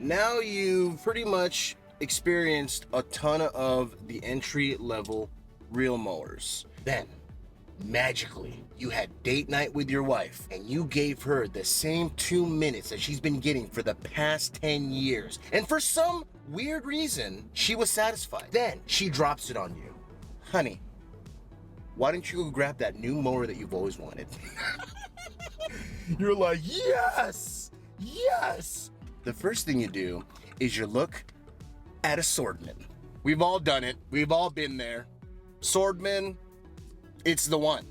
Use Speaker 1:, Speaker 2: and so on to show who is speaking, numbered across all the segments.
Speaker 1: Now you've pretty much experienced a ton of the entry level reel mowers. Then, magically, you had date night with your wife and you gave her the same 2 minutes that she's been getting for the past 10 years. And for some weird reason, she was satisfied. Then she drops it on you. Honey, why don't you go grab that new mower that you've always wanted? You're like, yes, yes. The first thing you do is you look at a Swardman. We've all done it. We've all been there. Swardman, it's the one.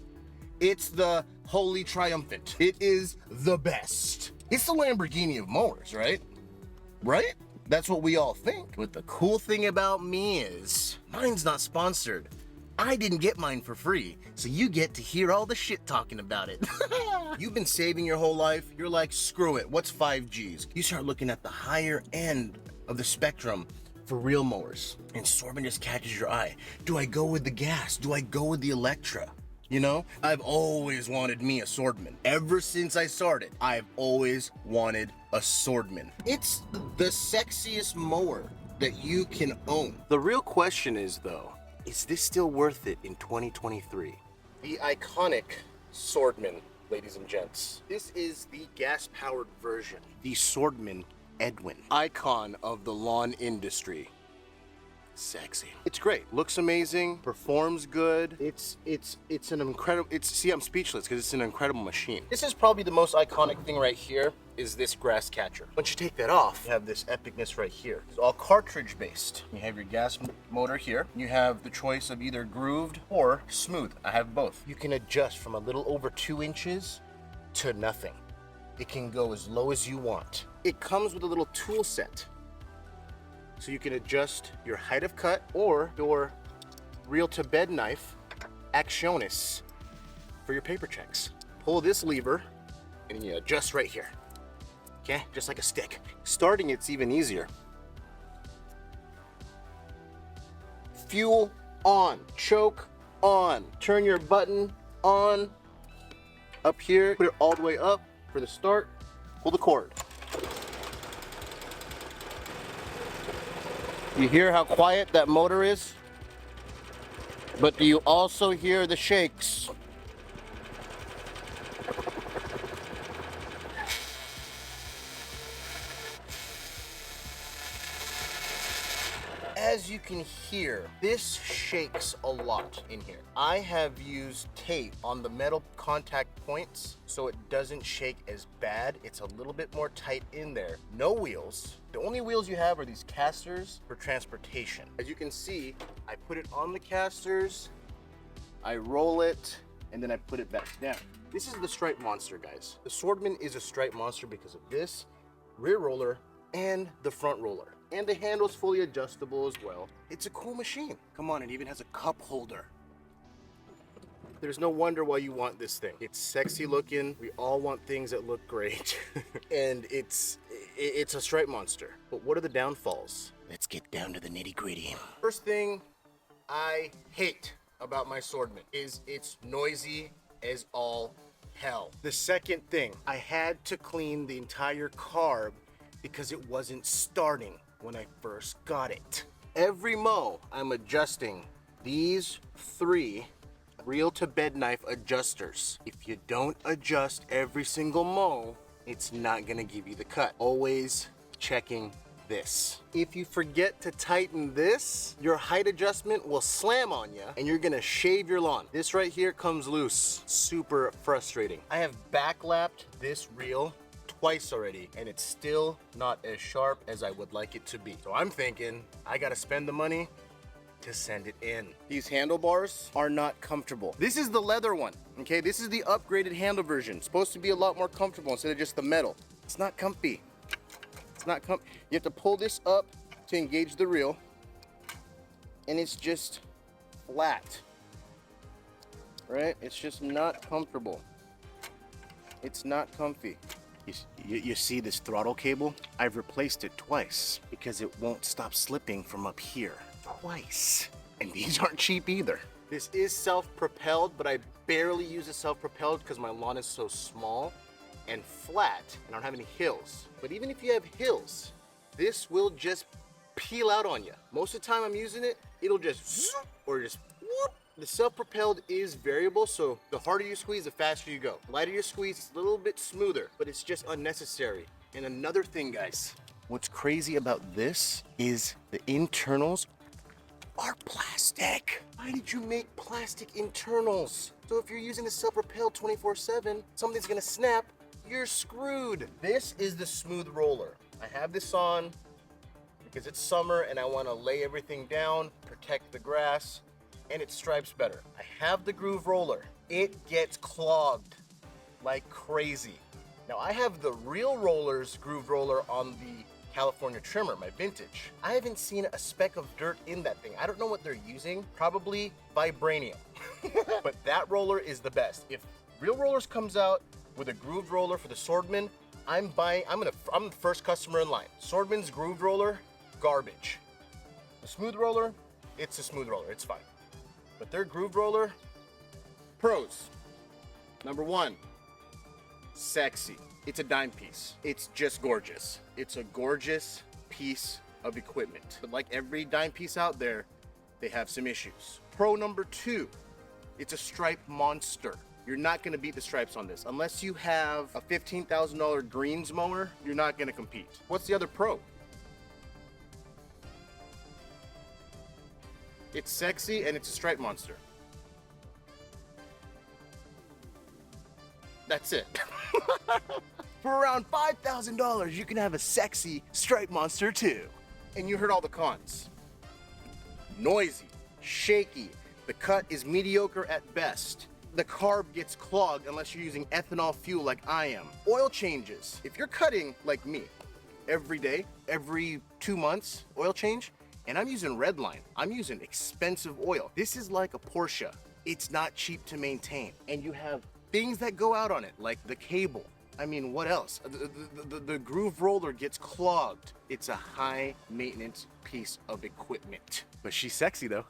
Speaker 1: It's the holy triumphant. It is the best. It's the Lamborghini of mowers, right? Right? That's what we all think. But the cool thing about me is, mine's not sponsored. I didn't get mine for free, so you get to hear all the shit talking about it. You've been saving your whole life. You're like, screw it, what's 5Gs? You start looking at the higher end of the spectrum for real mowers, and Swardman just catches your eye. Do I go with the gas? Do I go with the Electra? You know, I've always wanted me a Swardman. Ever since I started, I've always wanted a Swardman. It's the sexiest mower that you can own. The real question is though, is this still worth it in 2023? The iconic Swardman, ladies and gents. This is the gas-powered version. The Swardman Edwin, icon of the lawn industry. Sexy. It's great. Looks amazing. Performs good. It's an incredible. See, I'm speechless because it's an incredible machine. This is probably the most iconic thing right here. Is this grass catcher. Once you take that off, you have this epicness right here. It's all cartridge based. You have your gas motor here. You have the choice of either grooved or smooth. I have both. You can adjust from a little over 2 inches to nothing. It can go as low as you want. It comes with a little tool set. So you can adjust your height of cut or your reel to bed knife actionis for your paper checks. Pull this lever and you adjust right here. Okay, just like a stick. Starting it's even easier. Fuel on, choke on, turn your button on. Up here, put it all the way up for the start. Pull the cord. You hear how quiet that motor is? But do you also hear the shakes? As you can hear, this shakes a lot in here. I have used tape on the metal contact points so it doesn't shake as bad. It's a little bit more tight in there. No wheels. The only wheels you have are these casters for transportation. As you can see, I put it on the casters, I roll it, and then I put it back down. This is the stripe monster, guys. The Swardman is a stripe monster because of this rear roller and the front roller. And the handle's fully adjustable as well. It's a cool machine. Come on, it even has a cup holder. There's no wonder why you want this thing. It's sexy looking. We all want things that look great. And it's a stripe monster. But what are the downfalls? Let's get down to the nitty gritty. First thing I hate about my Swardman is it's noisy as all hell. The second thing, I had to clean the entire carb because it wasn't starting when I first got it. Every mow, I'm adjusting these 3 reel to bed knife adjusters. If you don't adjust every single mow, it's not gonna give you the cut. Always checking this. If you forget to tighten this, your height adjustment will slam on you and you're gonna shave your lawn. This right here comes loose. Super frustrating. I have backlapped this reel twice already and it's still not as sharp as I would like it to be. So I'm thinking I gotta spend the money to send it in. These handlebars are not comfortable. This is the leather one, okay? This is the upgraded handle version. It's supposed to be a lot more comfortable instead of just the metal. It's not comfy. It's not comfy. You have to pull this up to engage the reel and it's just flat, right? It's just not comfortable. It's not comfy. You see this throttle cable? I've replaced it twice because it won't stop slipping from up here. Twice. And these aren't cheap either. This is self-propelled, but I barely use it self-propelled because my lawn is so small and flat and I don't have any hills. But even if you have hills, this will just peel out on you. Most of the time I'm using it, it'll just zoop, or just whoop. The self-propelled is variable, so the harder you squeeze, the faster you go. The lighter you squeeze, it's a little bit smoother, but it's just unnecessary. And another thing, guys, what's crazy about this is the internals are plastic. Why did you make plastic internals? So if you're using the self-propelled 24/7, something's gonna snap, you're screwed. This is the smooth roller. I have this on because it's summer and I wanna lay everything down, protect the grass, and it stripes better. I have the groove roller. It gets clogged like crazy. Now I have the Real Rollers groove roller on the California trimmer, my vintage. I haven't seen a speck of dirt in that thing. I don't know what they're using, probably vibranium. But that roller is the best. If Real Rollers comes out with a groove roller for the Swardman, I'm the first customer in line. Swardman's groove roller, garbage. The smooth roller, it's a smooth roller, it's fine. But their groove roller, pros. Number one, sexy. It's a dime piece. It's just gorgeous. It's a gorgeous piece of equipment. But like every dime piece out there, they have some issues. Pro number two, it's a stripe monster. You're not gonna beat the stripes on this. Unless you have a $15,000 greens mower, you're not gonna compete. What's the other pro? It's sexy and it's a stripe monster. That's it. For around $5,000, you can have a sexy stripe monster too. And you heard all the cons. Noisy, shaky, the cut is mediocre at best. The carb gets clogged unless you're using ethanol fuel like I am. Oil changes. If you're cutting like me, every day, every 2 months, oil change, and I'm using Redline, I'm using expensive oil. This is like a Porsche. It's not cheap to maintain. And you have things that go out on it, like the cable. I mean, what else? The groove roller gets clogged. It's a high maintenance piece of equipment. But she's sexy though.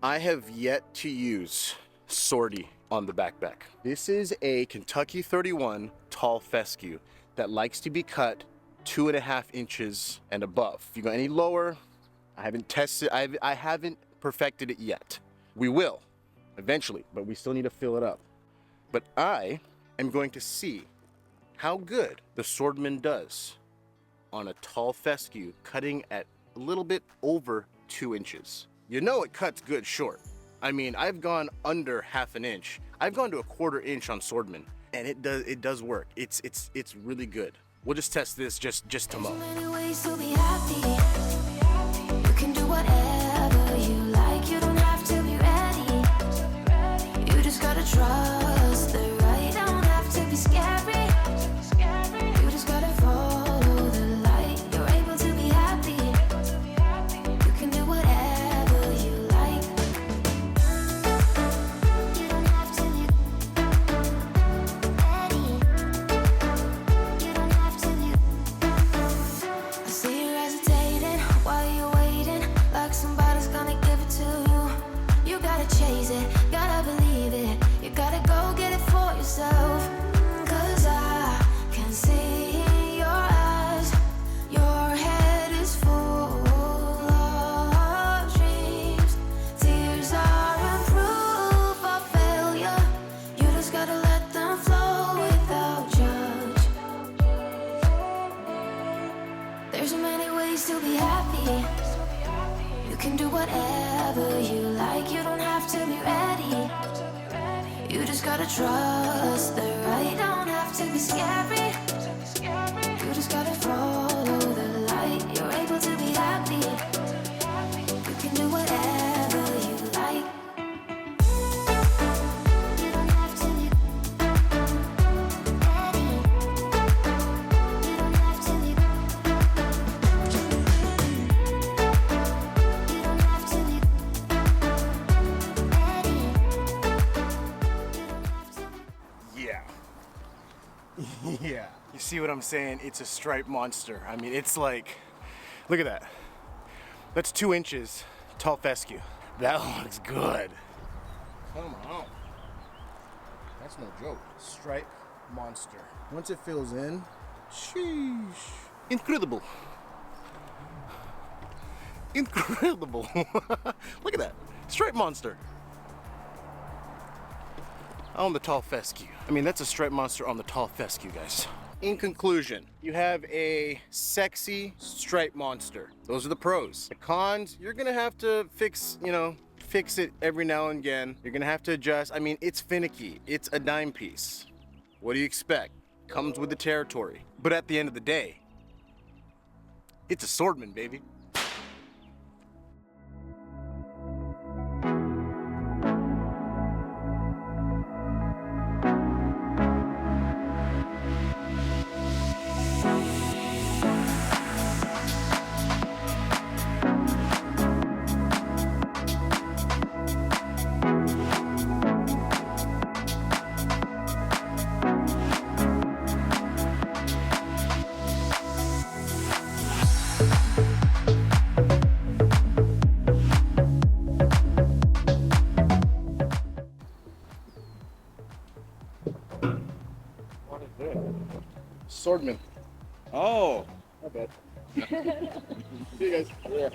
Speaker 1: I have yet to use Swardy on the backpack. This is a Kentucky 31 tall fescue that likes to be cut 2.5 inches and above. If you go any lower, I haven't tested, I haven't perfected it yet. We will eventually, but we still need to fill it up. But I am going to see how good the Swardman does on a tall fescue cutting at a little bit over 2 inches. You know it cuts good short. I mean, I've gone under 1/2 inch. I've gone to a 1/4 inch on Swardman, and it does work. It's really good. We'll just test this just to mow.
Speaker 2: Many ways to be happy. You can do whatever you like. You don't have to be ready. You just gotta trust the right. Don't have to be scary. You just gotta follow the light. You're able to be happy. You can do whatever you like. You don't have to be ready. You don't have to be. I see you hesitating while you're waiting, like somebody's gonna give it to you. You gotta chase it, gotta believe it. You gotta go get it for yourself. 'Cause I can see in your eyes, your head is full of dreams. Tears aren't proof of failure. You just gotta let them flow without judge. There's so many ways to be happy. You can do whatever you like. You don't have to be ready. You just gotta trust the right. Don't have to be scary. You just gotta follow the light. You're able to be happy. You can do whatever you like. You don't have to be ready. You don't have to be. You don't have to be ready.
Speaker 1: Yeah. Yeah. You see what I'm saying? It's a stripe monster. I mean, it's like, look at that. That's 2 inches tall fescue. That looks good. Come on. That's no joke. Stripe monster. Once it fills in, sheesh. Incredible. Incredible. Look at that. Stripe monster. On the tall fescue. I mean, that's a stripe monster on the tall fescue, guys. In conclusion, you have a sexy stripe monster. Those are the pros. The cons, you're gonna have to fix, fix it every now and again. You're gonna have to adjust. I mean, it's finicky. It's a dime piece. What do you expect? Comes with the territory. But at the end of the day, it's a Swardman, baby. What is this? Swardman. Oh, my bad. See you guys. Yeah.